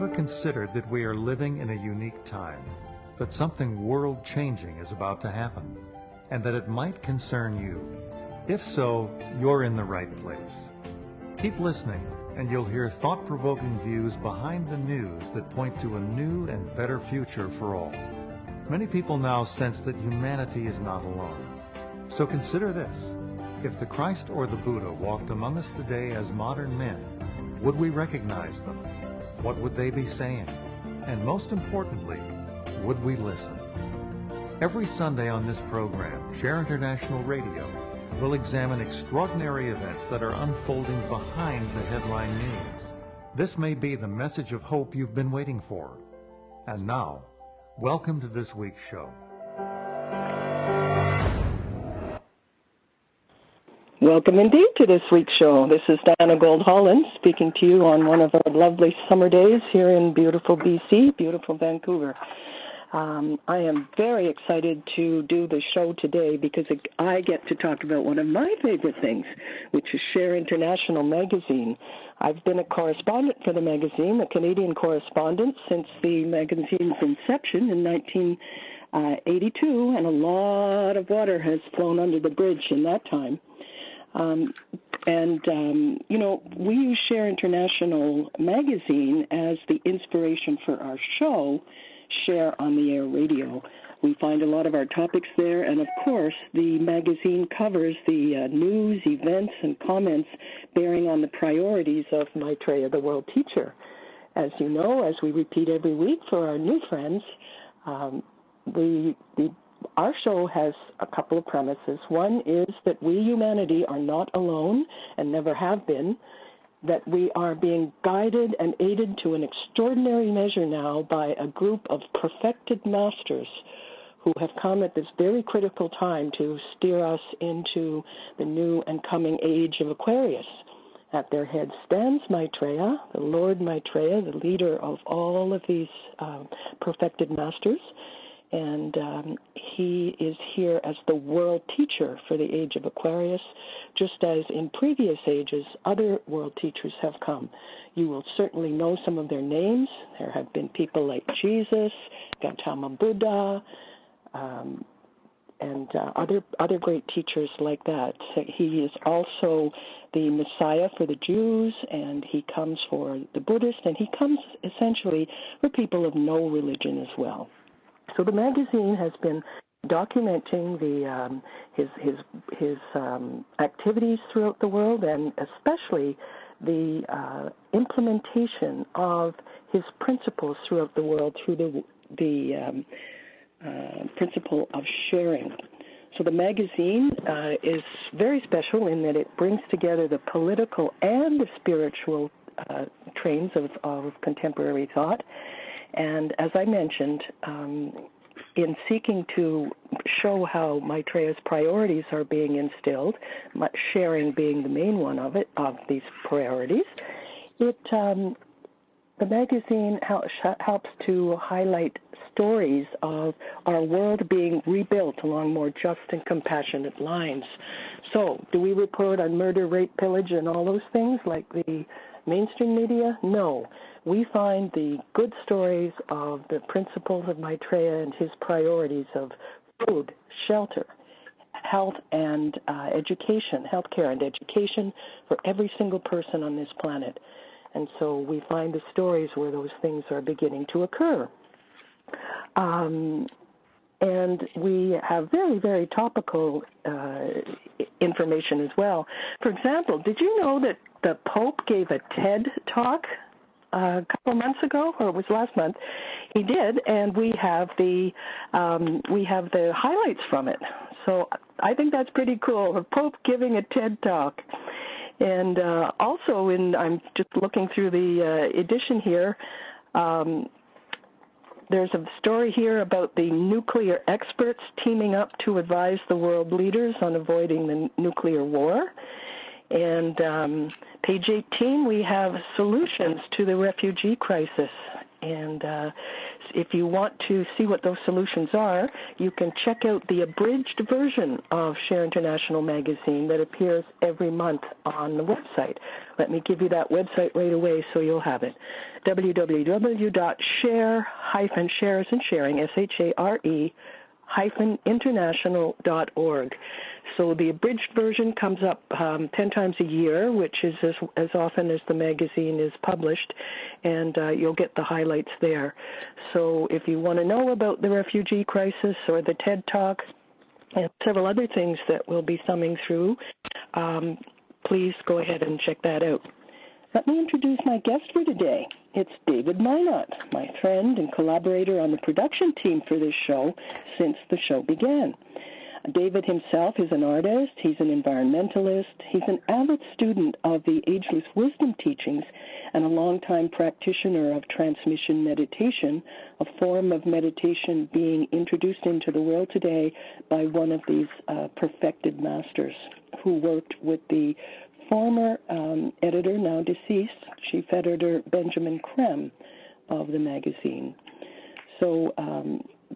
ever considered that we are living in a unique time, that something world-changing is about to happen, and that it might concern you? If so, you're in the right place. Keep listening, and you'll hear thought-provoking views behind the news that point to a new and better future for all. Many people now sense that humanity is not alone. So consider this. If the Christ or the Buddha walked among us today as modern men, would we recognize them? What would they be saying? And most importantly, would we listen? Every Sunday on this program, Share International Radio will examine extraordinary events that are unfolding behind the headline news. This may be the message of hope you've been waiting for. And now, welcome to this week's show. Welcome indeed to this week's show. This is Diana Gold Holland speaking to you on one of our lovely summer days here in beautiful BC, beautiful Vancouver. I am very excited to do the show today because I get to talk about one of my favorite things, which is Share International magazine. I've been a correspondent for the magazine, a Canadian correspondent, since the magazine's inception in 1982, and a lot of water has flown under the bridge in that time. We use Share International magazine as the inspiration for our show, Share on the Air Radio. We find a lot of our topics there, and of course, the magazine covers the news, events, and comments bearing on the priorities of Maitreya, the world teacher. As you know, as we repeat every week for our new friends, our show has a couple of premises. One is that we, humanity, are not alone and never have been, that we are being guided and aided to an extraordinary measure now by a group of perfected masters who have come at this very critical time to steer us into the new and coming age of Aquarius. At their head stands Maitreya, the Lord Maitreya, the leader of all of these perfected masters. And he is here as the world teacher for the age of Aquarius, just as in previous ages other world teachers have come. You will certainly know some of their names. There have been people like Jesus, Gautama Buddha, and other great teachers like that. So he is also the Messiah for the Jews, and he comes for the Buddhists, and he comes essentially for people of no religion as well. So the magazine has been documenting his activities throughout the world, and especially the implementation of his principles throughout the world through the principle of sharing. So the magazine is very special in that it brings together the political and the spiritual trains of contemporary thought. And as I mentioned, in seeking to show how Maitreya's priorities are being instilled, sharing being the main one of these priorities, the magazine helps to highlight stories of our world being rebuilt along more just and compassionate lines. So, do we report on murder, rape, pillage, and all those things like the mainstream media? No. We find the good stories of the principles of Maitreya and his priorities of food, shelter, health, and education, healthcare and education for every single person on this planet. And so we find the stories where those things are beginning to occur. And we have very, very topical information as well. For example, did you know that the Pope gave a TED talk a couple months ago, or it was last month? He did, and we have the highlights from it. So I think that's pretty cool. The Pope giving a TED talk, and also I'm just looking through the edition here. There's a story here about the nuclear experts teaming up to advise the world leaders on avoiding the nuclear war. And page 18, we have solutions to the refugee crisis. And If you want to see what those solutions are, you can check out the abridged version of Share International magazine that appears every month on the website. Let me give you that website right away so you'll have it. www.share-shares and sharing, S-H-A-R-E, international.org. So the abridged version comes up 10 times a year, which is as often as the magazine is published, and you'll get the highlights there. So if you want to know about the refugee crisis or the TED Talk and several other things that we'll be thumbing through, please go ahead and check that out. Let me introduce my guest for today. It's David Minot, my friend and collaborator on the production team for this show since the show began. David himself is an artist, he's an environmentalist, he's an avid student of the Ageless Wisdom teachings, and a longtime practitioner of transmission meditation, a form of meditation being introduced into the world today by one of these perfected masters who worked with the former editor, now deceased, chief editor Benjamin Krem of the magazine. So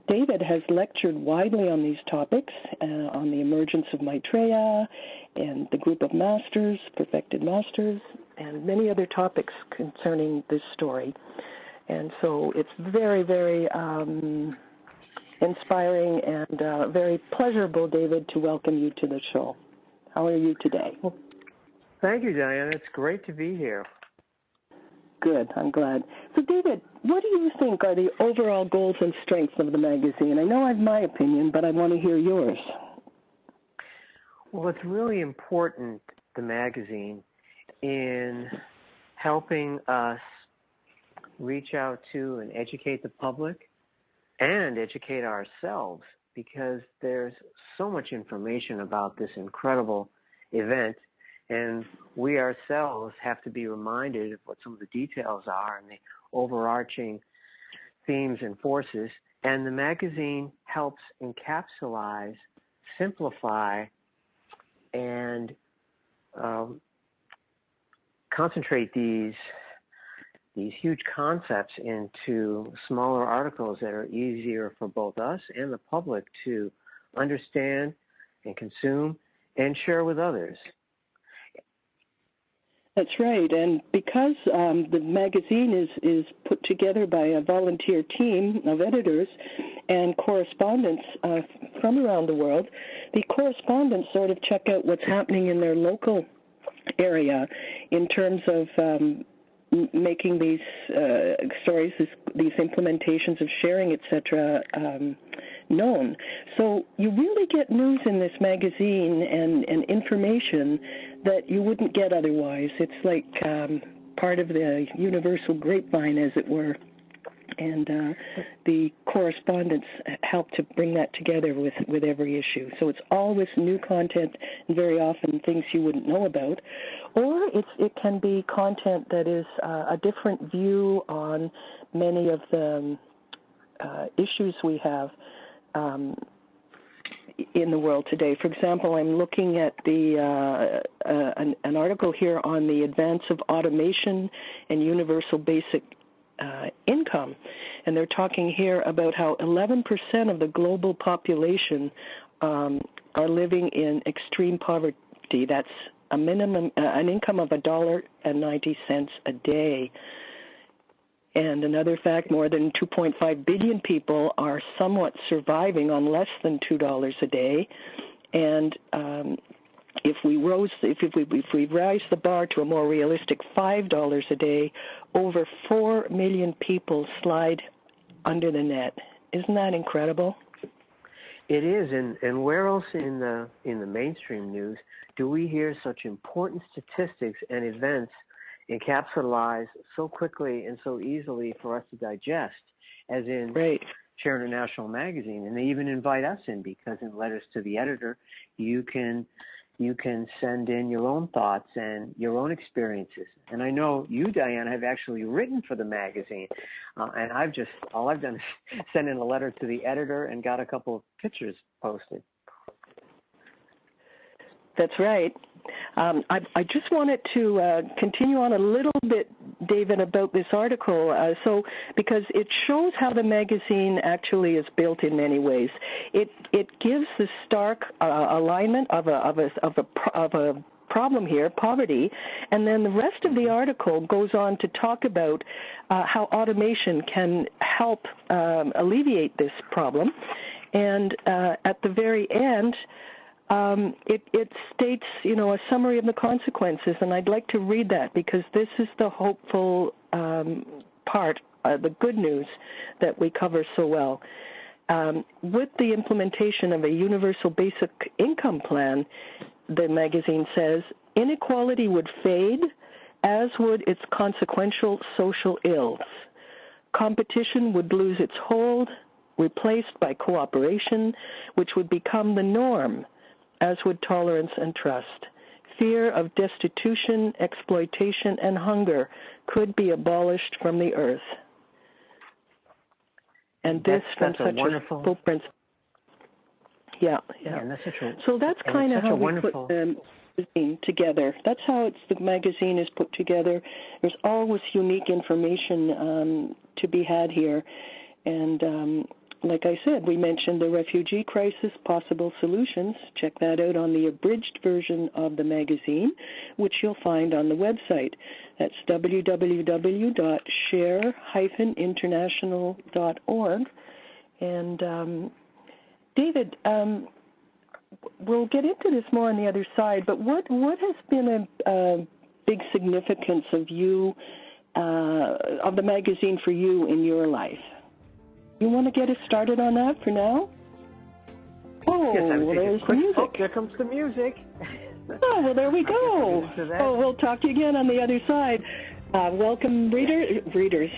David has lectured widely on these topics, on the emergence of Maitreya and the group of masters, perfected masters, and many other topics concerning this story. And so it's very, very inspiring and very pleasurable, David, to welcome you to the show. How are you today? Well, thank you, Diana. It's great to be here. Good. I'm glad. So, David, what do you think are the overall goals and strengths of the magazine? I know I have my opinion, but I want to hear yours. Well, it's really important, the magazine, in helping us reach out to and educate the public and educate ourselves, because there's so much information about this incredible event. And we ourselves have to be reminded of what some of the details are and the overarching themes and forces. And the magazine helps encapsulate, simplify, and concentrate these huge concepts into smaller articles that are easier for both us and the public to understand and consume and share with others. That's right, and because the magazine is put together by a volunteer team of editors and correspondents from around the world, the correspondents sort of check out what's happening in their local area in terms of making these stories, these implementations of sharing, etc., known. So you really get news in this magazine and information that you wouldn't get otherwise. It's like part of the universal grapevine, as it were. And the correspondents help to bring that together with every issue. So it's always new content and very often things you wouldn't know about. Or it can be content that is a different view on many of the issues we have in the world today. For example, I'm looking at an article here on the advance of automation and universal basic income, and they're talking here about how 11% of the global population are living in extreme poverty. That's a minimum, an income of $1.90 a day. And another fact, more than 2.5 billion people are somewhat surviving on less than $2 a day. And if we rise the bar to a more realistic $5 a day, over 4 million people slide under the net. Isn't that incredible? It is, and where else in the mainstream news do we hear such important statistics and events encapsulized so quickly and so easily for us to digest as in Share International magazine? And they even invite us in, because in letters to the editor, you can send in your own thoughts and your own experiences. And I know you, Diana, have actually written for the magazine, and all I've done is send in a letter to the editor and got a couple of pictures posted. That's right. I just wanted to continue on a little bit, David, about this article. Because it shows how the magazine actually is built in many ways. It gives the stark alignment of a problem here, poverty, and then the rest of the article goes on to talk about how automation can help alleviate this problem. And at the very end, it states, a summary of the consequences, and I'd like to read that because this is the hopeful part, the good news that we cover so well. With the implementation of a universal basic income plan, the magazine says, inequality would fade, as would its consequential social ills. Competition would lose its hold, replaced by cooperation, which would become the norm, as would tolerance and trust. Fear of destitution, exploitation, and hunger could be abolished from the earth. And this from such a full principle. Yeah. And that's so that's kind of how we put the magazine together. That's how the magazine is put together. There's always unique information to be had here. And like I said, we mentioned the refugee crisis, possible solutions. Check that out on the abridged version of the magazine, which you'll find on the website. That's www.share-international.org. And David, we'll get into this more on the other side, but what has been a big significance of you, of the magazine for you in your life? You want to get us started on that for now? Oh, yes, well, there's the music. Oh, here comes the music. Oh, well, there we go. Oh, we'll talk to you again on the other side. Welcome, readers.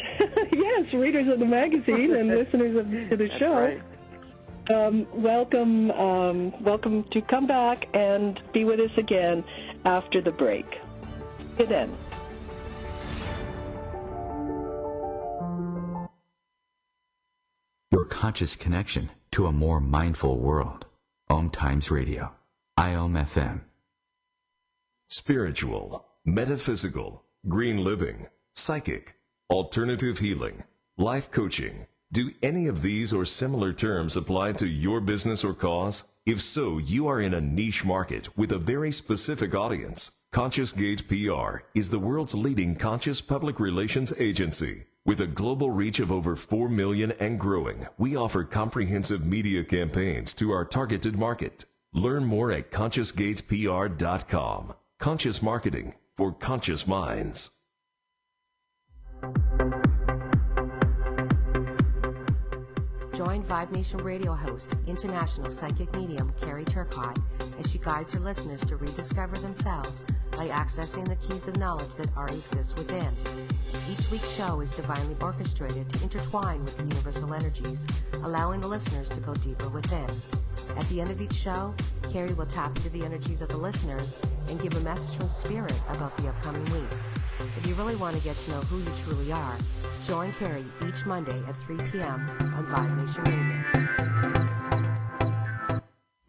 Yes, readers of the magazine and listeners to the show. Right. Welcome to come back and be with us again after the break. See you then. Your conscious connection to a more mindful world. OMTimes Radio. IOM FM. Spiritual, metaphysical, green living, psychic, alternative healing, life coaching. Do any of these or similar terms apply to your business or cause? If so, you are in a niche market with a very specific audience. Conscious Gate PR is the world's leading conscious public relations agency. With a global reach of over 4 million and growing, we offer comprehensive media campaigns to our targeted market. Learn more at ConsciousGatesPR.com. Conscious marketing for conscious minds. Join Vibe Nation radio host, international psychic medium Carrie Turcotte, as she guides her listeners to rediscover themselves by accessing the keys of knowledge that already exist within. Each week's show is divinely orchestrated to intertwine with the universal energies, allowing the listeners to go deeper within. At the end of each show, Carrie will tap into the energies of the listeners and give a message from Spirit about the upcoming week. If you really want to get to know who you truly are, join Carrie each Monday at 3 p.m. on Vibe Nation Radio.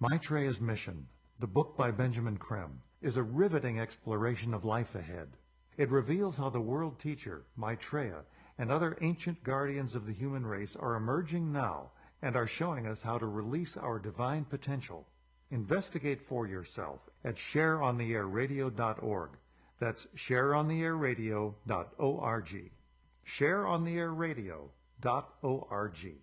Maitreya's Mission, the book by Benjamin Krem, is a riveting exploration of life ahead. It reveals how the world teacher, Maitreya, and other ancient guardians of the human race are emerging now and are showing us how to release our divine potential. Investigate for yourself at shareontheairradio.org. That's shareontheairradio.org. shareontheairradio.org.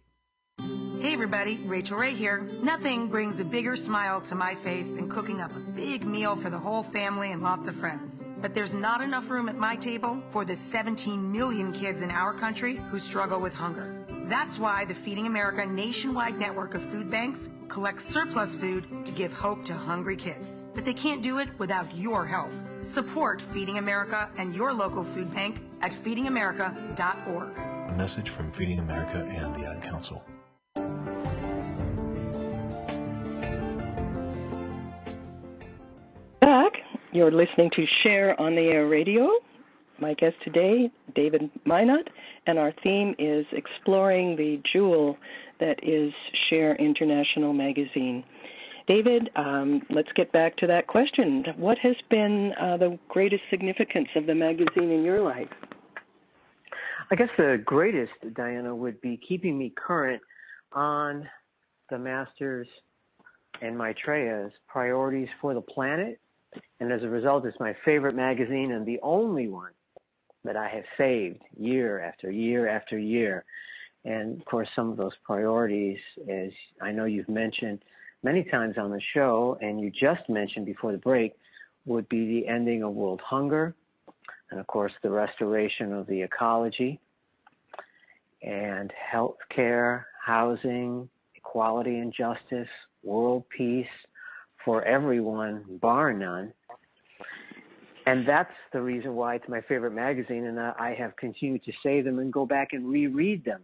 Hey everybody, Rachel Ray here. Nothing brings a bigger smile to my face than cooking up a big meal for the whole family and lots of friends. But there's not enough room at my table for the 17 million kids in our country who struggle with hunger. That's why the Feeding America nationwide network of food banks collects surplus food to give hope to hungry kids. But they can't do it without your help. Support Feeding America and your local food bank at feedingamerica.org. A message from Feeding America and the Ad Council. Back, you're listening to Share on the Air Radio. My guest today, David Minot, and our theme is exploring the jewel that is Share International magazine. David, let's get back to that question. What has been the greatest significance of the magazine in your life? I guess the greatest, Diana, would be keeping me current on the Masters and Maitreya's priorities for the planet. And as a result, it's my favorite magazine and the only one that I have saved year after year after year. And, of course, some of those priorities, as I know you've mentioned many times on the show, and you just mentioned before the break, would be the ending of world hunger, and, of course, the restoration of the ecology, and health care, housing, equality and justice, world peace for everyone, bar none. And that's the reason why it's my favorite magazine, and I have continued to save them and go back and reread them.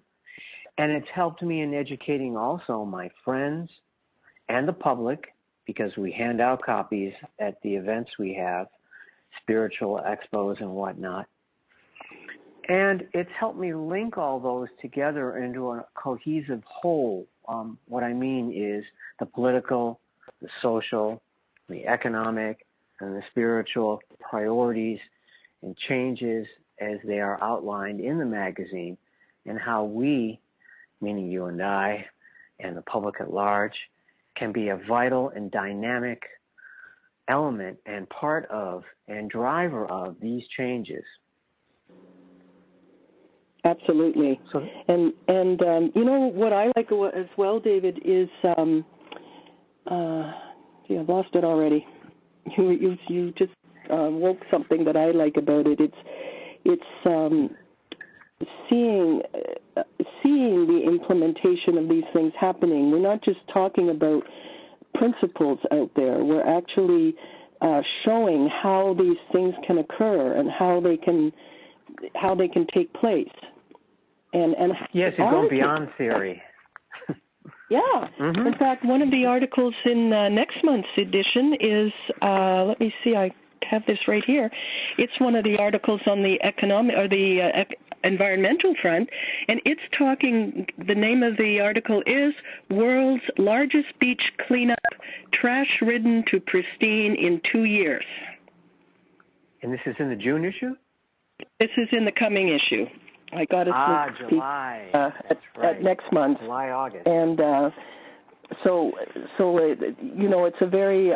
And it's helped me in educating also my friends and the public, because we hand out copies at the events we have, spiritual expos and whatnot. And it's helped me link all those together into a cohesive whole. What I mean is the political, the social, the economic, and the spiritual priorities and changes as they are outlined in the magazine, and how we, meaning you and I, and the public at large, can be a vital and dynamic element and part of and driver of these changes. Absolutely. And you know what I like as well, David, is I've lost it already. You just woke something that I like about it. It's seeing the implementation of these things happening. We're not just talking about principles out there. We're actually showing how these things can occur and how they can take place. And yes, you're going beyond theory. Yeah. Mm-hmm. In fact, one of the articles in next month's edition is, let me see, I have this right here. It's one of the articles on the economic or the environmental front, and it's talking, the name of the article is World's Largest Beach Cleanup, Trash-Ridden to Pristine in 2 Years. And this is in the June issue? This is in the coming issue. I got a sneak peek at next month. July, August. And so you know, it's a very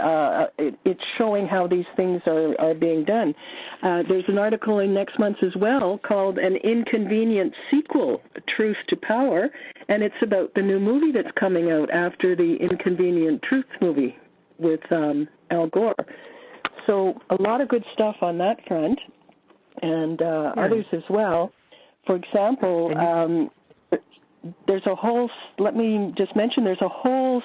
it's showing how these things are being done. There's an article in next month as well called "An Inconvenient Sequel: Truth to Power," and it's about the new movie that's coming out after the Inconvenient Truth movie with Al Gore. So a lot of good stuff on that front, and others as well. For example, there's a whole, let me just mention, there's a whole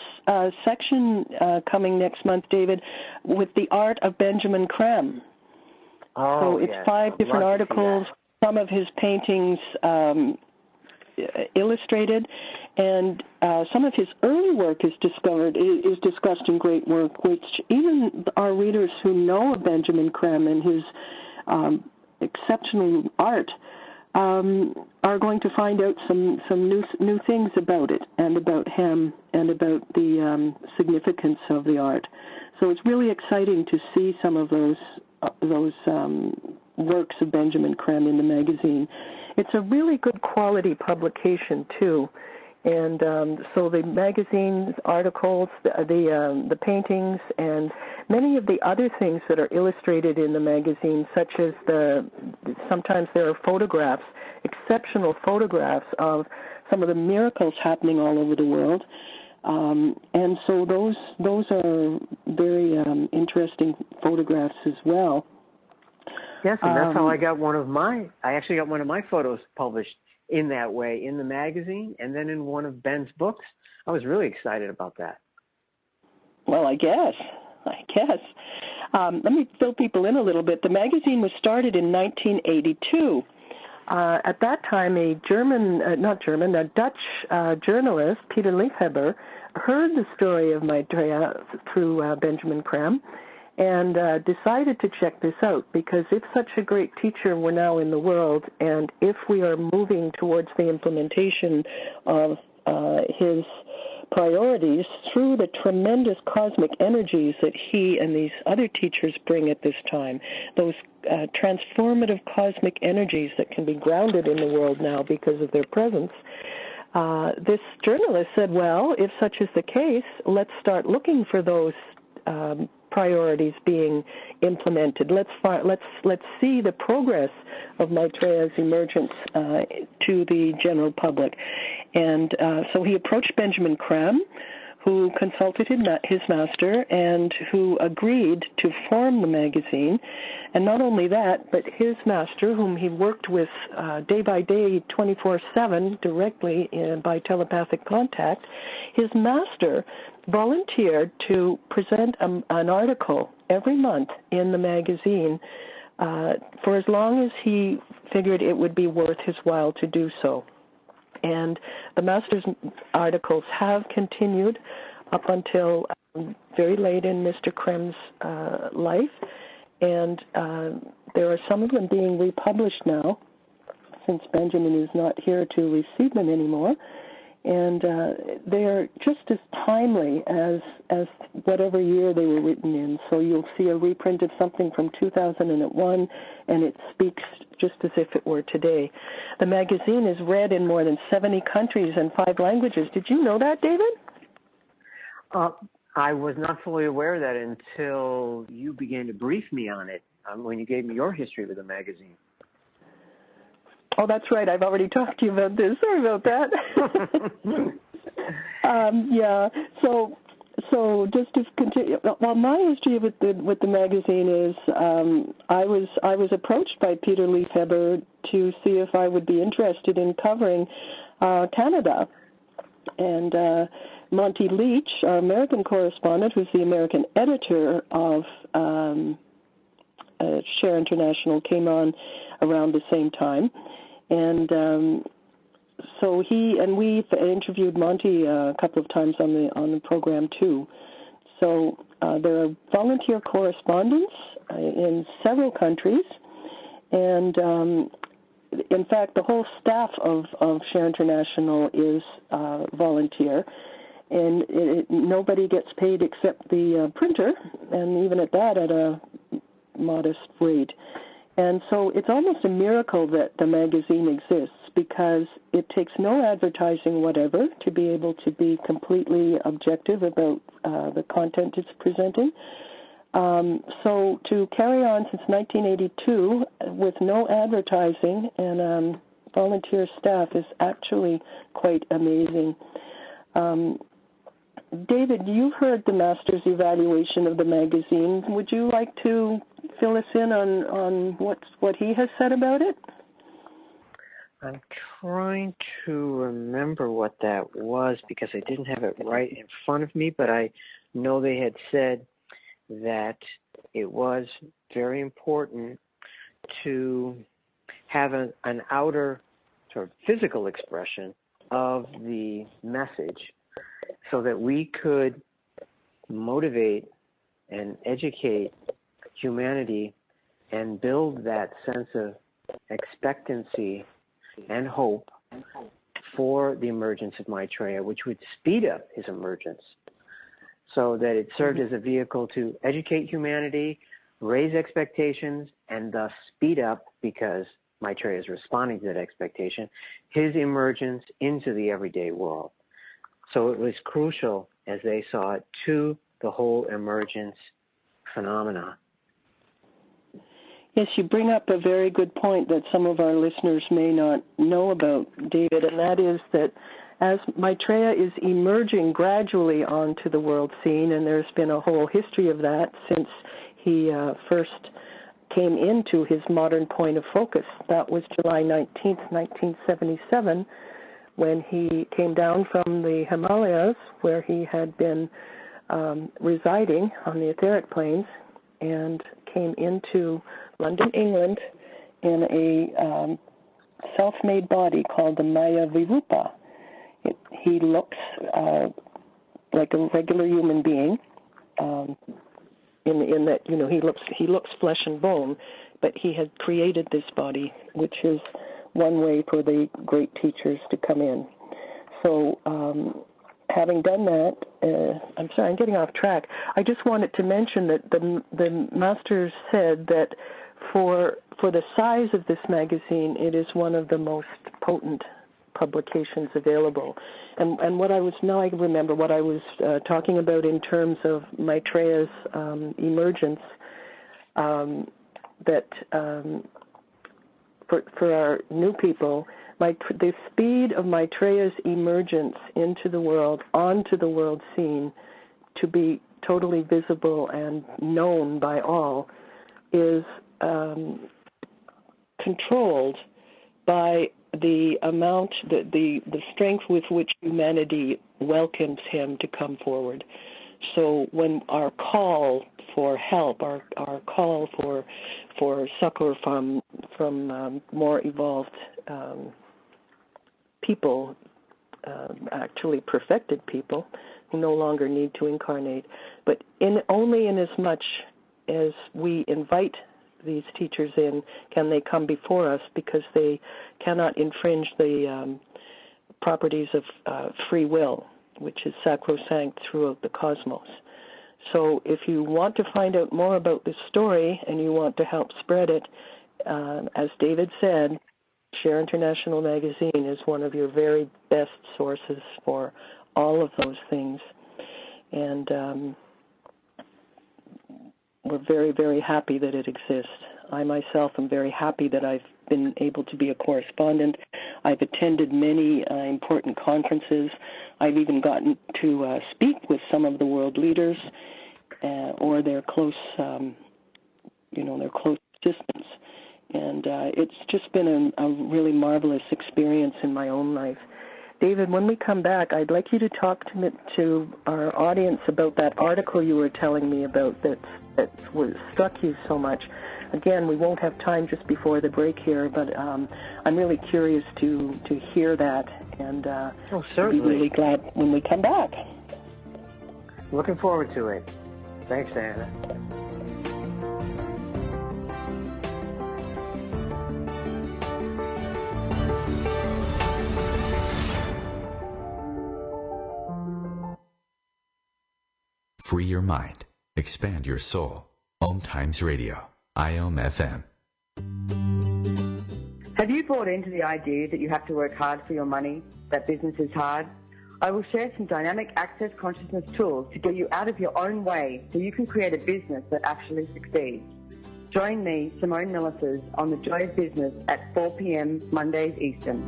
section coming next month, David, with the art of Benjamin Creme. So it's 5 different articles, some of his paintings illustrated, and some of his early work is discussed in great work, which even our readers who know of Benjamin Creme and his exceptional art are going to find out some new things about it and about him and about the significance of the art. So it's really exciting to see some of those works of Benjamin Creme in the magazine. It's a really good quality publication too, and so the magazines, articles, the paintings, and many of the other things that are illustrated in the magazine, such as sometimes there are photographs, exceptional photographs of some of the miracles happening all over the world. And so those are very interesting photographs as well. Yes, and that's how I got I actually got one of my photos published in that way, in the magazine, and then in one of Ben's books. I was really excited about that. Well, I guess. Let me fill people in a little bit. The magazine was started in 1982. At that time, a Dutch journalist, Peter Liefhebber, heard the story of Maitreya through Benjamin Creme and decided to check this out, because if such a great teacher were now in the world, and if we are moving towards the implementation of his priorities through the tremendous cosmic energies that he and these other teachers bring at this time, those transformative cosmic energies that can be grounded in the world now because of their presence. This journalist said, well, if such is the case, let's start looking for those priorities being implemented. Let's see the progress of Maitreya's emergence to the general public. And so he approached Benjamin Creme, who consulted his master and who agreed to form the magazine. And not only that, but his master, whom he worked with day by day, 24/7, directly by telepathic contact, his master volunteered to present an article every month in the magazine for as long as he figured it would be worth his while to do so. And the master's articles have continued up until very late in Mr. Creme's life, and there are some of them being republished now, since Benjamin is not here to receive them anymore. And they're just as timely as whatever year they were written in. So you'll see a reprint of something from 2001, and it speaks just as if it were today. The magazine is read in more than 70 countries and 5 languages. Did you know that, David? I was not fully aware of that until you began to brief me on it when you gave me your history with the magazine. Oh, that's right. I've already talked to you about this. Sorry about that. Yeah. So just to continue, well, my history with the magazine is I was approached by Peter Lefebvre to see if I would be interested in covering Canada, and Monty Leach, our American correspondent, who's the American editor of Share International, came on around the same time. And so we interviewed Monty a couple of times on the program too. So there are volunteer correspondents in several countries, and in fact, the whole staff of Share International is volunteer, and nobody gets paid except the printer, and even at that, at a modest rate. And so it's almost a miracle that the magazine exists, because it takes no advertising whatever to be able to be completely objective about the content it's presenting. So to carry on since 1982 with no advertising and volunteer staff is actually quite amazing. David, you've heard the Master's evaluation of the magazine. Would you like to fill us in on what he has said about it? I'm trying to remember what that was because I didn't have it right in front of me, but I know they had said that it was very important to have an outer sort of physical expression of the message so that we could motivate and educate humanity and build that sense of expectancy and hope for the emergence of Maitreya, which would speed up his emergence, so that it served as a vehicle to educate humanity, raise expectations, and thus speed up, because Maitreya is responding to that expectation, his emergence into the everyday world. So it was crucial, as they saw it, to the whole emergence phenomena. Yes, you bring up a very good point that some of our listeners may not know about, David, and that is that as Maitreya is emerging gradually onto the world scene, and there's been a whole history of that since he first came into his modern point of focus. That was July 19th, 1977, when he came down from the Himalayas, where he had been residing on the etheric planes, and came into London, England, in a self-made body called the Maya Virupa. He looks like a regular human being, in that, you know, he looks flesh and bone, but he had created this body, which is one way for the great teachers to come in. So having done that, I'm sorry, I'm getting off track. I just wanted to mention that the masters said that for the size of this magazine, it is one of the most potent publications available. And what I was, now I remember what I was talking about in terms of Maitreya's emergence, that for our new people, the speed of Maitreya's emergence into the world, onto the world scene, to be totally visible and known by all, is controlled by the amount, the strength with which humanity welcomes him to come forward. So when our call for help, our call for succor from more evolved people, actually perfected people who no longer need to incarnate, but only in as much as we invite these teachers in can they come before us, because they cannot infringe the properties of free will, which is sacrosanct throughout the cosmos. So if you want to find out more about this story and you want to help spread it, as David said, Share International Magazine is one of your very best sources for all of those things. And we're very, very happy that it exists. I myself am very happy that I've been able to be a correspondent. I've attended many important conferences. I've even gotten to speak with some of the world leaders or their close, their close assistants. And it's just been a really marvelous experience in my own life. David, when we come back, I'd like you to talk to our audience about that article you were telling me about that struck you so much. Again, we won't have time just before the break here, but I'm really curious to hear that, and I'll be really glad when we come back. Looking forward to it. Thanks, Anna. Free your mind. Expand your soul. OMTimes Radio. IOM FM. Have you bought into the idea that you have to work hard for your money, that business is hard? I will share some dynamic access consciousness tools to get you out of your own way so you can create a business that actually succeeds. Join me, Simone Millicers, on The Joy of Business at 4 p.m. Mondays Eastern.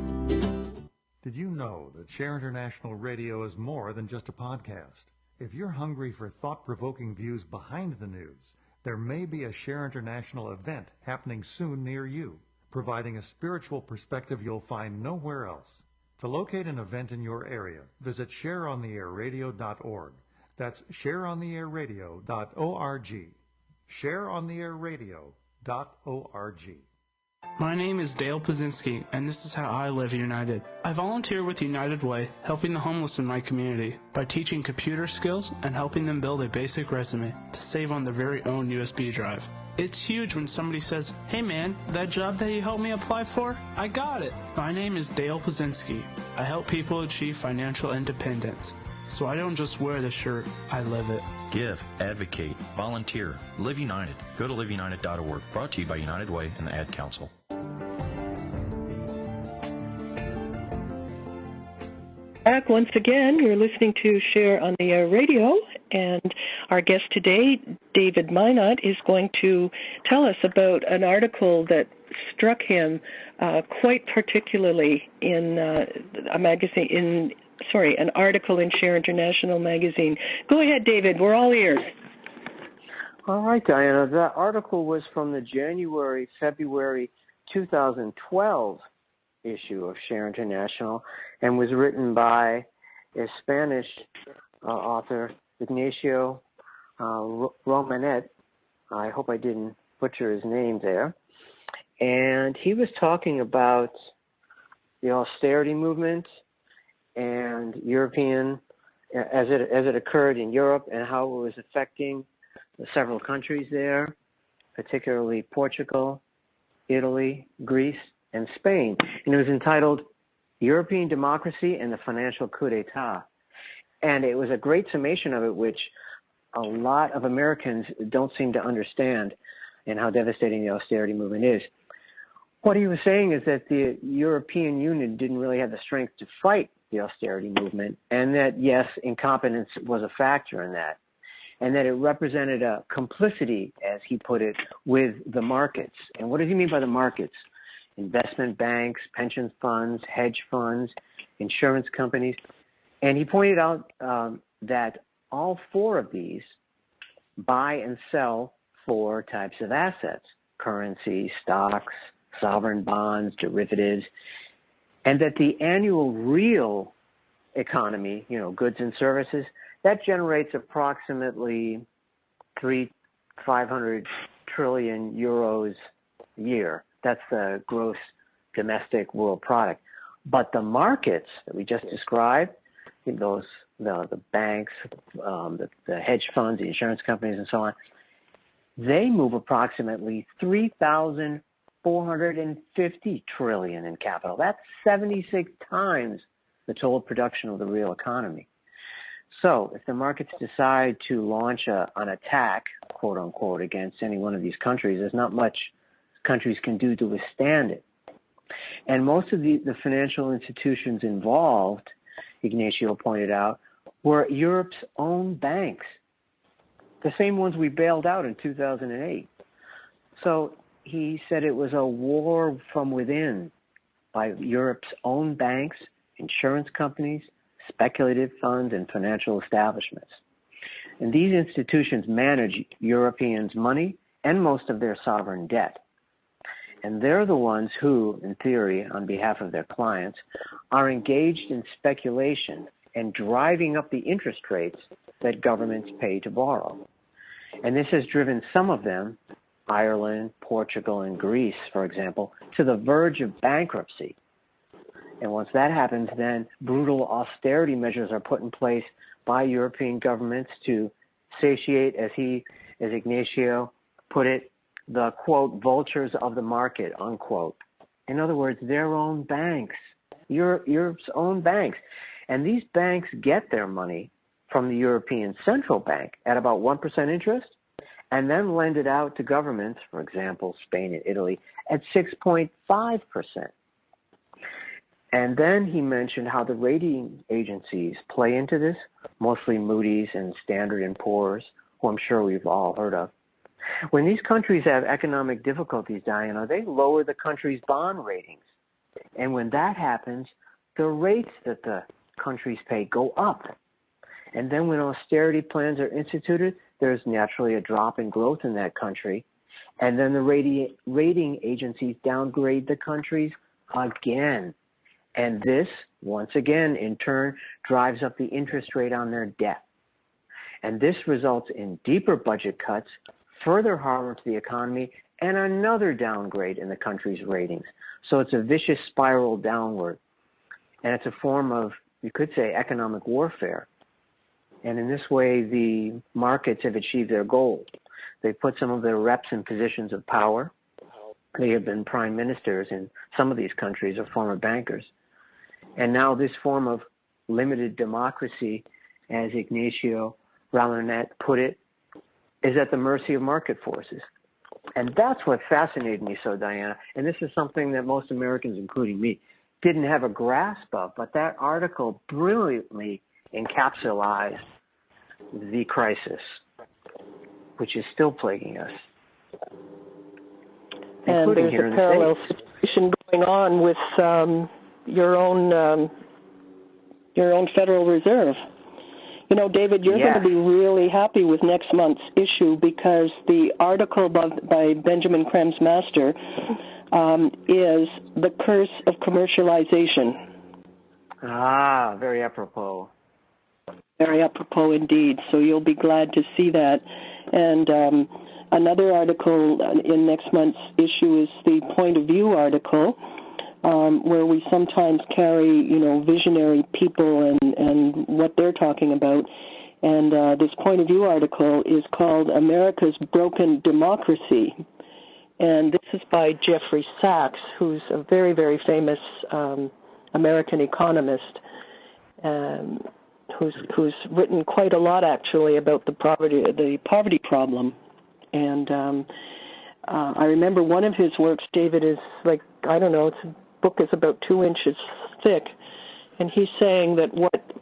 Did you know that Share International Radio is more than just a podcast? If you're hungry for thought-provoking views behind the news, there may be a Share International event happening soon near you, providing a spiritual perspective you'll find nowhere else. To locate an event in your area, visit shareontheairradio.org. That's shareontheairradio.org. shareontheairradio.org. My name is Dale Pazinski, and this is how I live united. I volunteer with United Way, helping the homeless in my community by teaching computer skills and helping them build a basic resume to save on their very own USB drive. It's huge when somebody says, "Hey man, that job that you helped me apply for, I got it." My name is Dale Pazinski. I help people achieve financial independence. So I don't just wear the shirt, I live it. Give, advocate, volunteer, Live United. Go to liveunited.org. Brought to you by United Way and the Ad Council. Back once again, you're listening to Share on the Air Radio, and our guest today, David Minot, is going to tell us about an article that struck him quite particularly in a magazine, an article in Share International Magazine. Go ahead, David. We're all ears. All right, Diana. That article was from the January-February 2012 issue of Share International and was written by a Spanish author, Ignacio Romanet. I hope I didn't butcher his name there. And he was talking about the austerity movement and European, as it occurred in Europe, and how it was affecting several countries there, particularly Portugal, Italy, Greece, and Spain. And it was entitled European Democracy and the Financial Coup d'etat. And it was a great summation of it, which a lot of Americans don't seem to understand, and how devastating the austerity movement is. What he was saying is that the European Union didn't really have the strength to fight the austerity movement, and that, yes, incompetence was a factor in that, and that it represented a complicity, as he put it, with the markets. And what does he mean by the markets? Investment banks, pension funds, hedge funds, insurance companies. And he pointed out that all four of these buy and sell four types of assets: currency, stocks, sovereign bonds, derivatives, and that the annual real economy, goods and services, that generates approximately 500 trillion euros a year. That's the gross domestic world product. But the markets that we just described, the banks, the hedge funds, the insurance companies, and so on, they move approximately 3,450 trillion in capital. That's 76 times the total production of the real economy. So if the markets decide to launch an attack, quote unquote, against any one of these countries, there's not much countries can do to withstand it. And most of the financial institutions involved, Ignacio pointed out, were Europe's own banks, the same ones we bailed out in 2008. So he said it was a war from within by Europe's own banks, insurance companies, speculative funds, and financial establishments. And these institutions manage Europeans' money and most of their sovereign debt. And they're the ones who, in theory, on behalf of their clients, are engaged in speculation and driving up the interest rates that governments pay to borrow. And this has driven some of them, Ireland, Portugal, and Greece, for example, to the verge of bankruptcy. And once that happens, then brutal austerity measures are put in place by European governments to satiate, as Ignacio put it, the, quote, vultures of the market, unquote. In other words, their own banks, Europe's own banks. And these banks get their money from the European Central Bank at about 1% interest, and then lend it out to governments, for example, Spain and Italy, at 6.5%. And then he mentioned how the rating agencies play into this, mostly Moody's and Standard & Poor's, who I'm sure we've all heard of. When these countries have economic difficulties, Diana, they lower the country's bond ratings. And when that happens, the rates that the countries pay go up. And then when austerity plans are instituted, there's naturally a drop in growth in that country. And then the rating agencies downgrade the countries again. And this, once again, in turn, drives up the interest rate on their debt. And this results in deeper budget cuts, further harm to the economy, and another downgrade in the country's ratings. So it's a vicious spiral downward. And it's a form of, you could say, economic warfare. And in this way, the markets have achieved their goal. They put some of their reps in positions of power. They have been prime ministers in some of these countries or former bankers. And now this form of limited democracy, as Ignacio Ramanet put it, is at the mercy of market forces. And that's what fascinated me so, Diana. And this is something that most Americans, including me, didn't have a grasp of. But that article brilliantly encapsulates the crisis, which is still plaguing us. And there's a parallel situation going on with your own Federal Reserve. You know, David, you're going to be really happy with next month's issue because the article by Benjamin Kremsmaster is The Curse of Commercialization. Ah, very apropos. Very apropos indeed. So you'll be glad to see that. And another article in next month's issue is the Point of View article, where we sometimes carry, visionary people and what they're talking about. And this Point of View article is called America's Broken Democracy. And this is by Jeffrey Sachs, who's a very, very famous American economist. who's written quite a lot actually about the poverty problem. And I remember one of his works, David, is like, I don't know, the book is about 2 inches thick, and he's saying that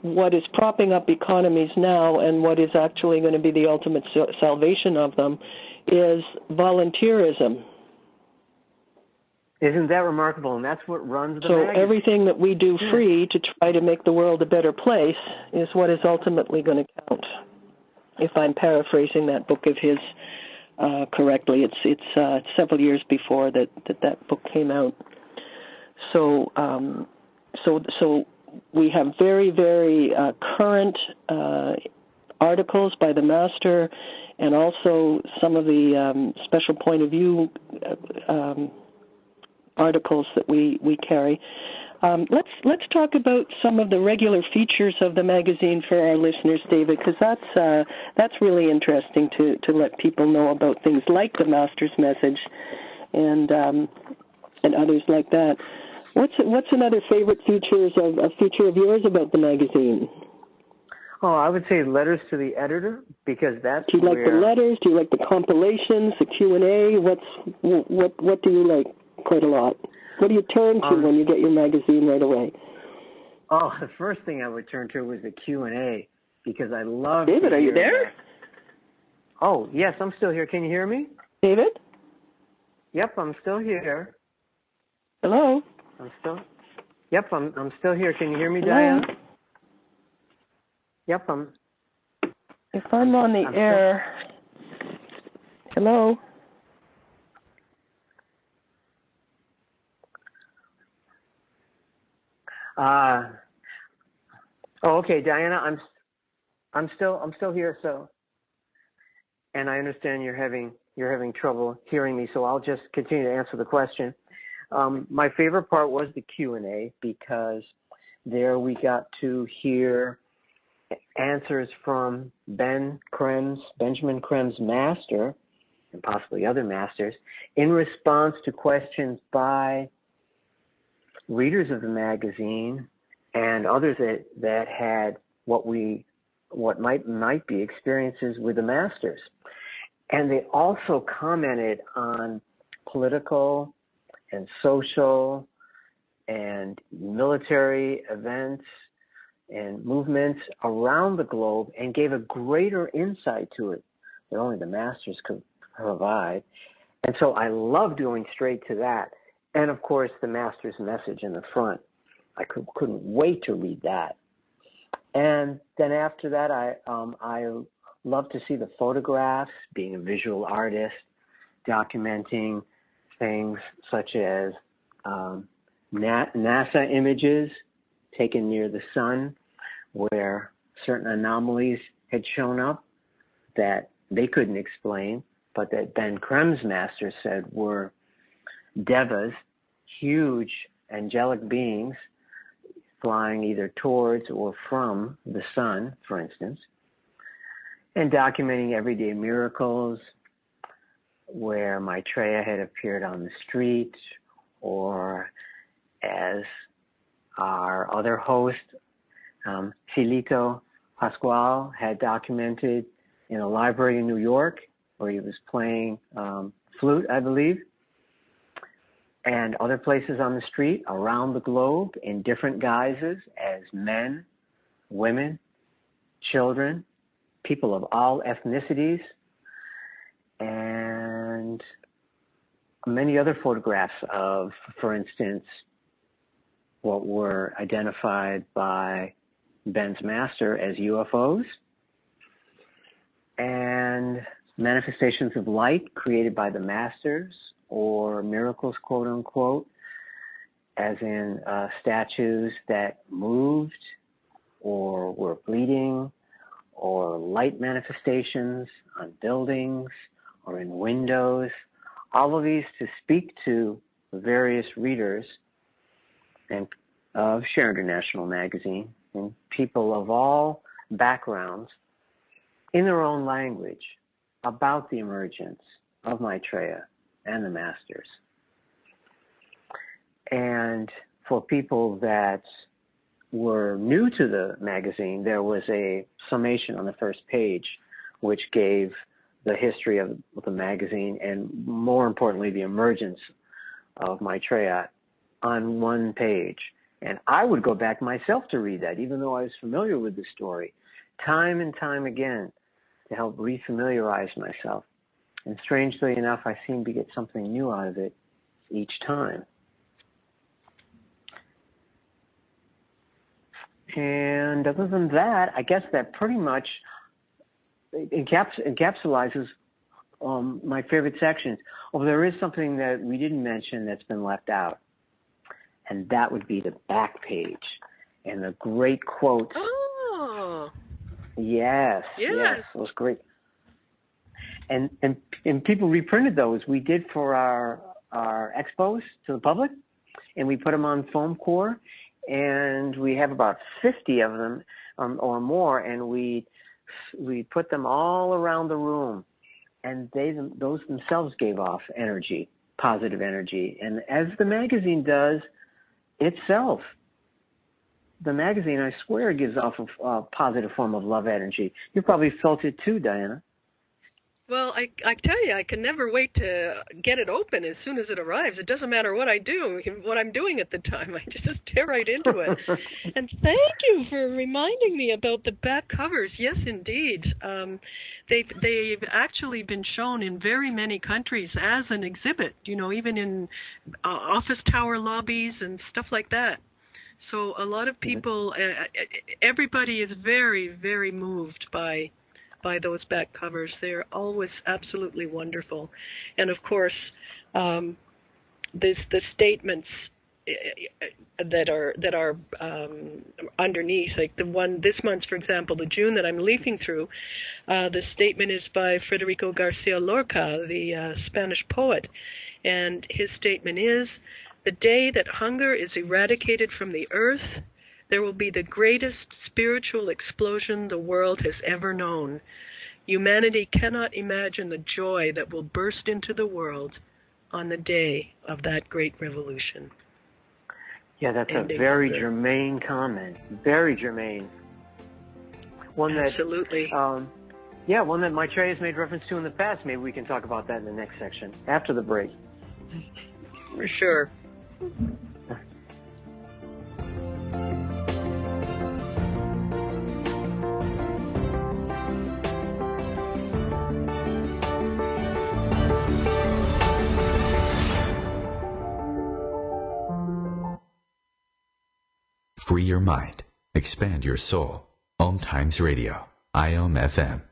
what is propping up economies now and what is actually going to be the ultimate salvation of them is volunteerism. Isn't that remarkable? And that's what runs the So magazine. everything that we do free to try to make the world a better place is what is ultimately going to count. If I'm paraphrasing that book of his correctly, it's several years before that book came out. So we have very, very current articles by the master, and also some of the special point of view articles that we carry. Let's talk about some of the regular features of the magazine for our listeners, David, because that's really interesting to let people know about things like the master's message and others like that. What's another favorite feature of yours about the magazine? Oh, I would say letters to the editor, because that's Do you like the letters? Do you like the compilations, the Q&A? What do you like quite a lot? What do you turn to when you get your magazine right away? Oh, the first thing I would turn to was the Q&A, because I love David, are you there? That. Oh, yes, I'm still here. Can you hear me? David? Yep, I'm still here. Hello? I'm still here. Can you hear me, Hello? Diana? Yep, If I'm on the air. Hello? Okay, Diana, I'm still here, so, and I understand you're having trouble hearing me, so I'll just continue to answer the question. My favorite part was the Q&A, because there we got to hear answers from Benjamin Krem's master, and possibly other masters, in response to questions by readers of the magazine and others that had what might be experiences with the masters. And they also commented on political and social and military events and movements around the globe, and gave a greater insight to it that only the masters could provide. And so I love going straight to that. And of course, the master's message in the front. I couldn't wait to read that. And then after that, I love to see the photographs, being a visual artist, documenting things such as NASA images taken near the sun, where certain anomalies had shown up that they couldn't explain, but that Ben Krem's master said were devas, huge angelic beings flying either towards or from the sun, for instance, and documenting everyday miracles where Maitreya had appeared on the street, or as our other host, Silito Pascual, had documented in a library in New York where he was playing flute, I believe, and other places on the street around the globe in different guises as men, women, children, people of all ethnicities, and many other photographs of, for instance, what were identified by Ben's master as UFOs, and manifestations of light created by the masters, or miracles, quote unquote, as in statues that moved or were bleeding, or light manifestations on buildings or in windows. All of these to speak to various readers and of Share International magazine, and people of all backgrounds in their own language about the emergence of Maitreya and the masters. And for people that were new to the magazine, there was a summation on the first page which gave the history of the magazine and, more importantly, the emergence of Maitreya on one page. And I would go back myself to read that, even though I was familiar with the story, time and time again, to help refamiliarize myself. And strangely enough, I seem to get something new out of it each time. And other than that, I guess that pretty much encapsulates my favorite sections. Oh, there is something that we didn't mention that's been left out, and that would be the back page and the great quotes. Oh. Yes, it was great. And people reprinted those. We did for our expos to the public, and we put them on foam core, and we have about 50 of them or more, and we put them all around the room, and those themselves gave off energy, positive energy. And as the magazine does itself, the magazine, I swear, gives off a positive form of love energy. You probably felt it too, Diana. Well, I tell you, I can never wait to get it open as soon as it arrives. It doesn't matter what I do, what I'm doing at the time. I just tear right into it. And thank you for reminding me about the back covers. Yes, indeed. They've actually been shown in very many countries as an exhibit, even in office tower lobbies and stuff like that. So a lot of people, everybody is very, very moved by those back covers. They're always absolutely wonderful. And of course, the statements that are underneath, like the one this month, for example, the June that I'm leafing through, the statement is by Federico Garcia Lorca, the Spanish poet. And his statement is, "The day that hunger is eradicated from the earth, there will be the greatest spiritual explosion the world has ever known. Humanity cannot imagine the joy that will burst into the world on the day of that great revolution." Yeah, that's a very germane comment. Very germane. Absolutely. One that Maitreya has made reference to in the past. Maybe we can talk about that in the next section, after the break. For sure. Free your mind. Expand your soul. OMTimes Radio. IOM FM.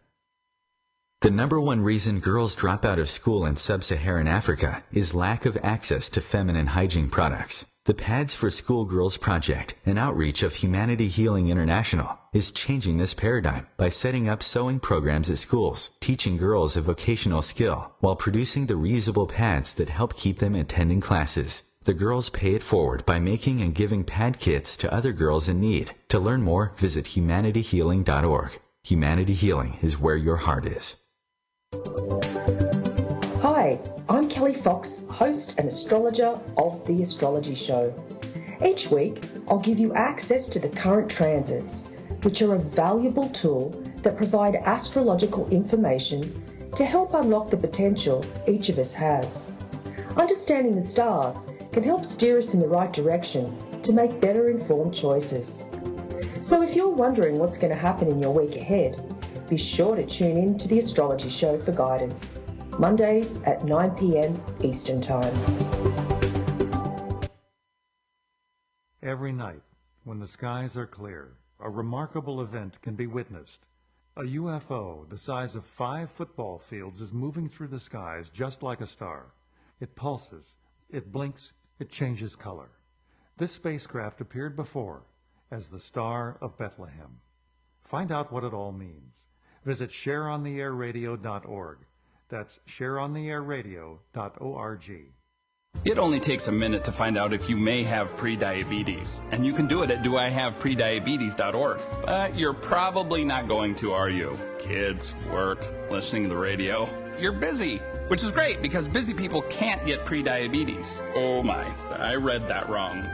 The number one reason girls drop out of school in sub-Saharan Africa is lack of access to feminine hygiene products. The Pads for Schoolgirls Project, an outreach of Humanity Healing International, is changing this paradigm by setting up sewing programs at schools, teaching girls a vocational skill, while producing the reusable pads that help keep them attending classes. The girls pay it forward by making and giving pad kits to other girls in need. To learn more, visit humanityhealing.org. Humanity Healing is where your heart is. Hi, I'm Kelly Fox, host and astrologer of The Astrology Show. Each week, I'll give you access to the current transits, which are a valuable tool that provide astrological information to help unlock the potential each of us has. Understanding the stars can help steer us in the right direction to make better informed choices. So if you're wondering what's going to happen in your week ahead, be sure to tune in to The Astrology Show for guidance. Mondays at 9 p.m. Eastern Time. Every night, when the skies are clear, a remarkable event can be witnessed. A UFO the size of 5 football fields is moving through the skies just like a star. It pulses, it blinks, it changes color. This spacecraft appeared before as the Star of Bethlehem. Find out what it all means. Visit shareontheairradio.org. That's shareontheairradio.org. It only takes a minute to find out if you may have prediabetes, and you can do it at doihaveprediabetes.org. But you're probably not going to, are you? Kids, work, listening to the radio. you're busy, which is great because busy people can't get prediabetes. Oh my, I read that wrong.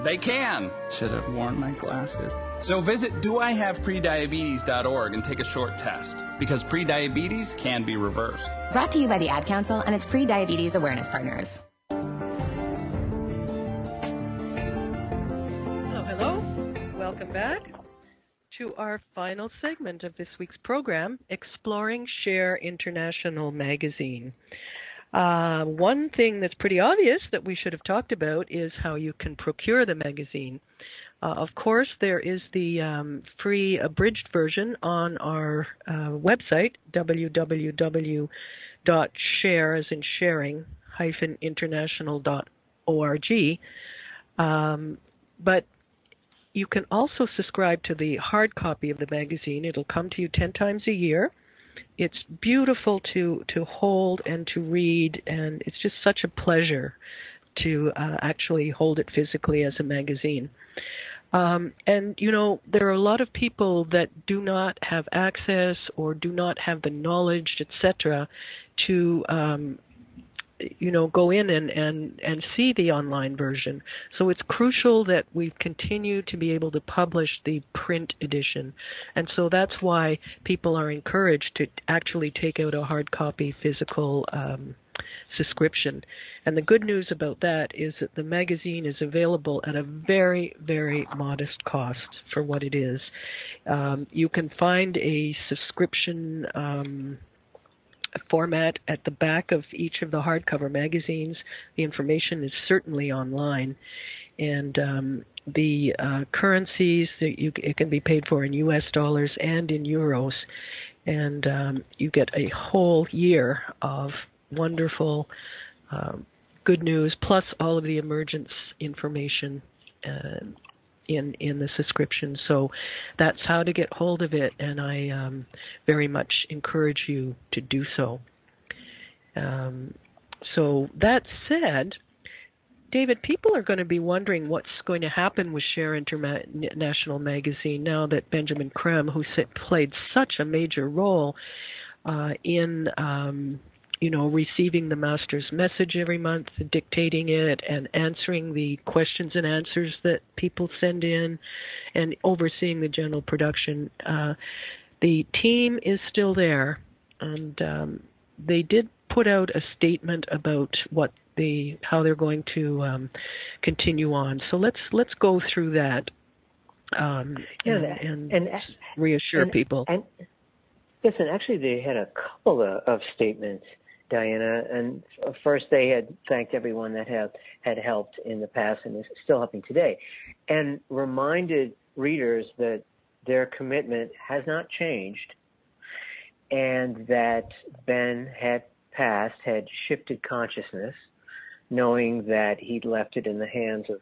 They can. Should have worn my glasses. So visit doihaveprediabetes.org and take a short test because prediabetes can be reversed. Brought to you by the Ad Council and its pre-diabetes awareness partners. Hello. Welcome back to our final segment of this week's program, Exploring Share International Magazine. One thing that's pretty obvious that we should have talked about is how you can procure the magazine. Of course, there is the free abridged version on our website, www.share, as in sharing, -international.org. But you can also subscribe to the hard copy of the magazine. It'll come to you 10 times a year. It's beautiful to hold and to read, and it's just such a pleasure to actually hold it physically as a magazine. And, you know, there are a lot of people that do not have access or do not have the knowledge, etc., to go in and see the online version. So it's crucial that we continue to be able to publish the print edition. And so that's why people are encouraged to actually take out a hard copy physical subscription. And the good news about that is that the magazine is available at a very, very modest cost for what it is. You can find a subscription format at the back of each of the hardcover magazines. The information is certainly online, and the currencies that it can be paid for in U.S. dollars and in euros, and you get a whole year of wonderful good news, plus all of the emergence information in the subscription. So that's how to get hold of it, and I very much encourage you to do so. So that said, David, people are going to be wondering what's going to happen with Share International Magazine now that Benjamin Creme, who played such a major role in receiving the master's message every month, dictating it, and answering the questions and answers that people send in, and overseeing the general production. The team is still there, and they did put out a statement about how they're going to continue on. So let's go through that and reassure people. Listen, actually, they had a couple of statements, Diana, and first they had thanked everyone that had helped in the past and is still helping today, and reminded readers that their commitment has not changed, and that Ben had shifted consciousness, knowing that he'd left it in the hands of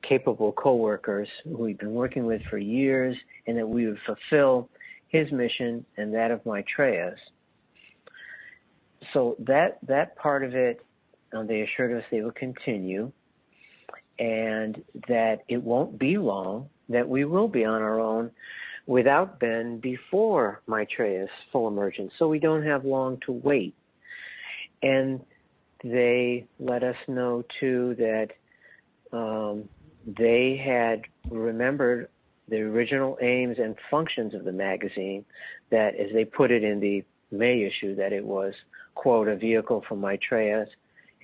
capable coworkers who he'd been working with for years, and that we would fulfill his mission and that of Maitreya's. So that part of it, they assured us they will continue, and that it won't be long, that we will be on our own without Ben before Maitreya's full emergence, so we don't have long to wait. And they let us know, too, that they had remembered the original aims and functions of the magazine, that, as they put it in the May issue, that it was, quote, a vehicle for Maitreya's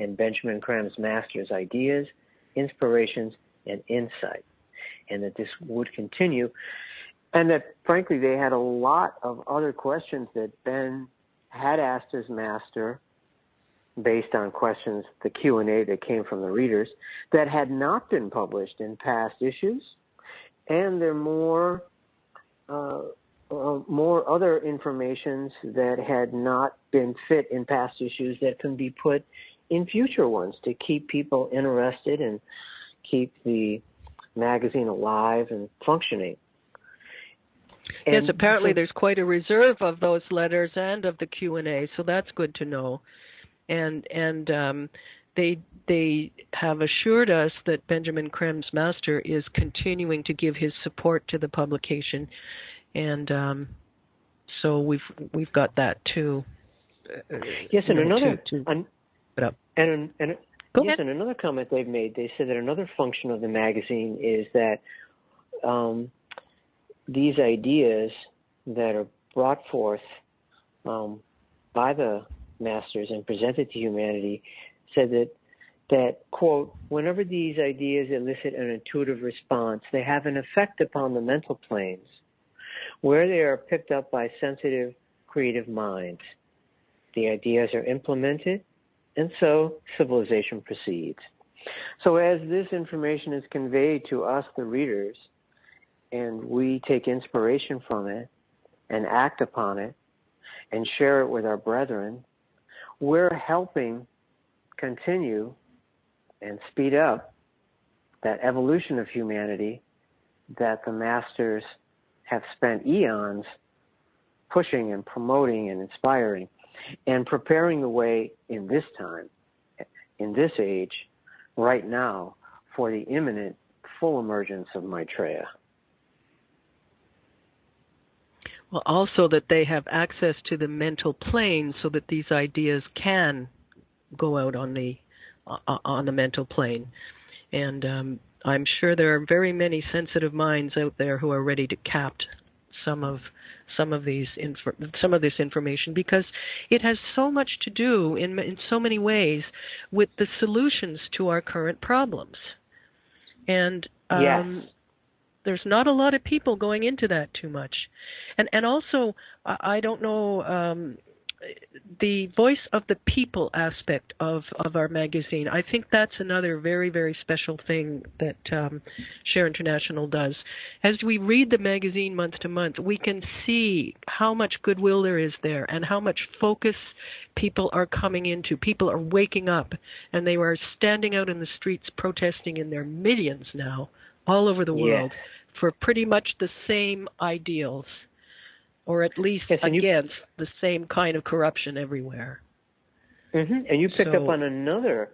and Benjamin Creme's master's ideas, inspirations, and insight, and that this would continue, and that, frankly, they had a lot of other questions that Ben had asked his master based on questions, the Q&A that came from the readers, that had not been published in past issues, and there are more other informations that had not been fit in past issues that can be put in future ones to keep people interested and keep the magazine alive and functioning. Yes, apparently there's quite a reserve of those letters and of the Q&A, so that's good to know. And they have assured us that Benjamin Creme's master is continuing to give his support to the publication, and so we've got that too. Yes, and another Go ahead. And another comment they've made, they said that another function of the magazine is that these ideas that are brought forth by the masters and presented to humanity, said that, quote, whenever these ideas elicit an intuitive response, they have an effect upon the mental planes where they are picked up by sensitive, creative minds. The ideas are implemented, and so civilization proceeds. So as this information is conveyed to us, the readers, and we take inspiration from it and act upon it and share it with our brethren, we're helping continue and speed up that evolution of humanity that the masters have spent eons pushing and promoting and inspiring and preparing the way in this time, in this age, right now, for the imminent full emergence of Maitreya. Well, also that they have access to the mental plane so that these ideas can go out on the mental plane. And I'm sure there are very many sensitive minds out there who are ready to capt some of this information, because it has so much to do in so many ways with the solutions to our current problems. And there's not a lot of people going into that too much. And also, I don't know, the voice of the people aspect of our magazine, I think that's another very, very special thing that Share International does. As we read the magazine month to month, we can see how much goodwill there is there and how much focus people are coming into. People are waking up, and they are standing out in the streets protesting in their millions now all over the world for pretty much the same ideals, or at least against the same kind of corruption everywhere. Mm-hmm. And you picked up on another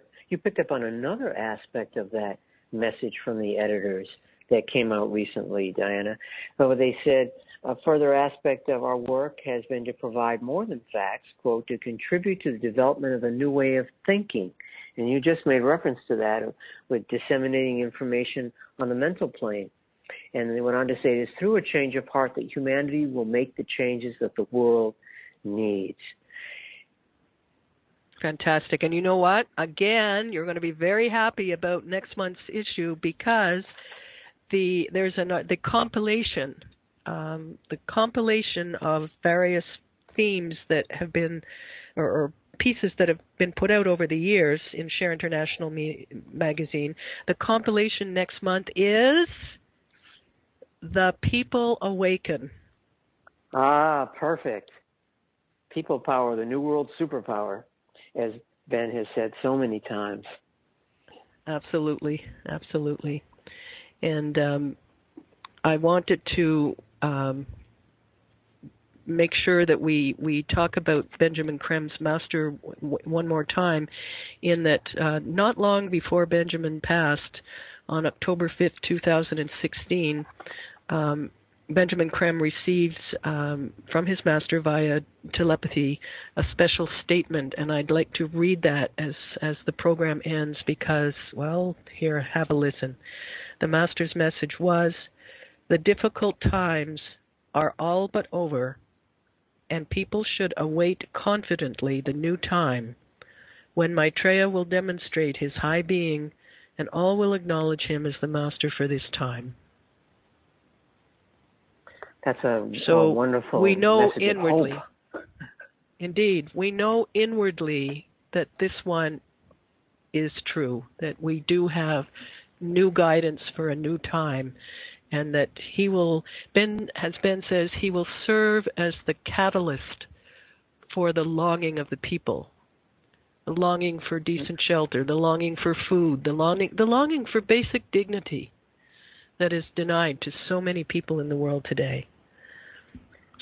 aspect of that message from the editors that came out recently, Diana. But they said a further aspect of our work has been to provide more than facts, quote, to contribute to the development of a new way of thinking. And you just made reference to that with disseminating information on the mental plane. And they went on to say, it is through a change of heart that humanity will make the changes that the world needs. Fantastic. And you know what? Again, you're going to be very happy about next month's issue, because there's the compilation of various themes that have been, or pieces that have been put out over the years in Share International magazine. The compilation next month is The People Awaken. Ah, perfect. People power, the new world superpower, as Ben has said so many times. Absolutely, absolutely. And I wanted to make sure that we talk about Benjamin Krem's master one more time, in that not long before Benjamin passed, on October 5th, 2016, Benjamin Krem received from his master via telepathy a special statement, and I'd like to read that as the program ends, because, well, here, have a listen. The master's message was, "The difficult times are all but over, and people should await confidently the new time, when Maitreya will demonstrate his high being, and all will acknowledge him as the master for this time." That's a wonderful we know message inwardly, of hope. Indeed, we know inwardly that this one is true, that we do have new guidance for a new time, and that he will, as Ben says, he will serve as the catalyst for the longing of the people, the longing for decent shelter, the longing for food, the longing for basic dignity that is denied to so many people in the world today.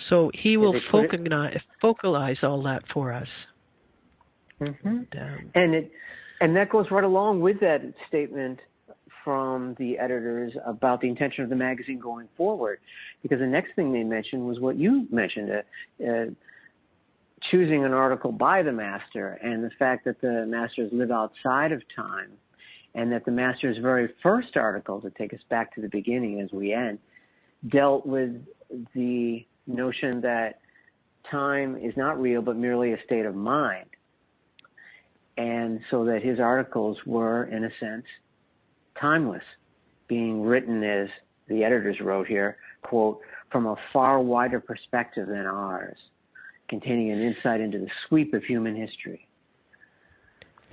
So he will focalize all that for us. Mm-hmm. And that goes right along with that statement from the editors about the intention of the magazine going forward, because the next thing they mentioned was what you mentioned, choosing an article by the master, and the fact that the masters live outside of time, and that the master's very first article, to take us back to the beginning as we end, dealt with the notion that time is not real but merely a state of mind. And so that his articles were, in a sense, timeless, being written, as the editors wrote here, quote, from a far wider perspective than ours, containing an insight into the sweep of human history.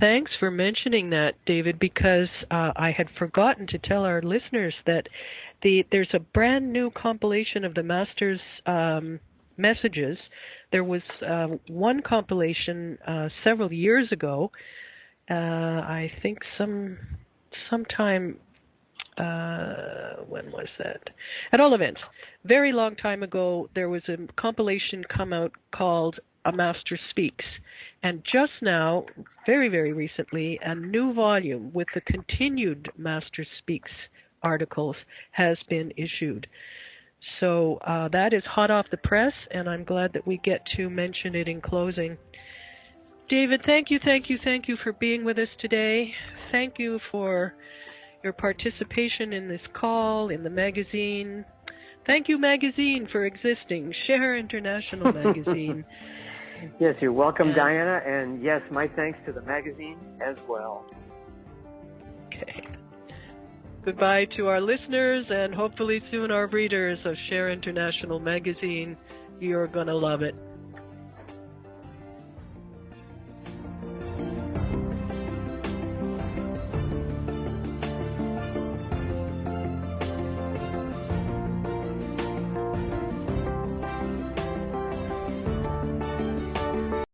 Thanks for mentioning that, David, because I had forgotten to tell our listeners that there's a brand new compilation of the Master's messages. There was one compilation several years ago, I think sometime, when was that? At all events, very long time ago, there was a compilation come out called A Master Speaks. And just now, very, very recently, a new volume with the continued Master Speaks articles has been issued. So that is hot off the press, and I'm glad that we get to mention it in closing. David, thank you for being with us today. Thank you for your participation in this call, in the magazine. Thank you, magazine, for existing. Share International Magazine. Yes, you're welcome, Diana, and yes, my thanks to the magazine as well. Okay. Goodbye to our listeners, and hopefully soon our readers of Share International Magazine. You're going to love it.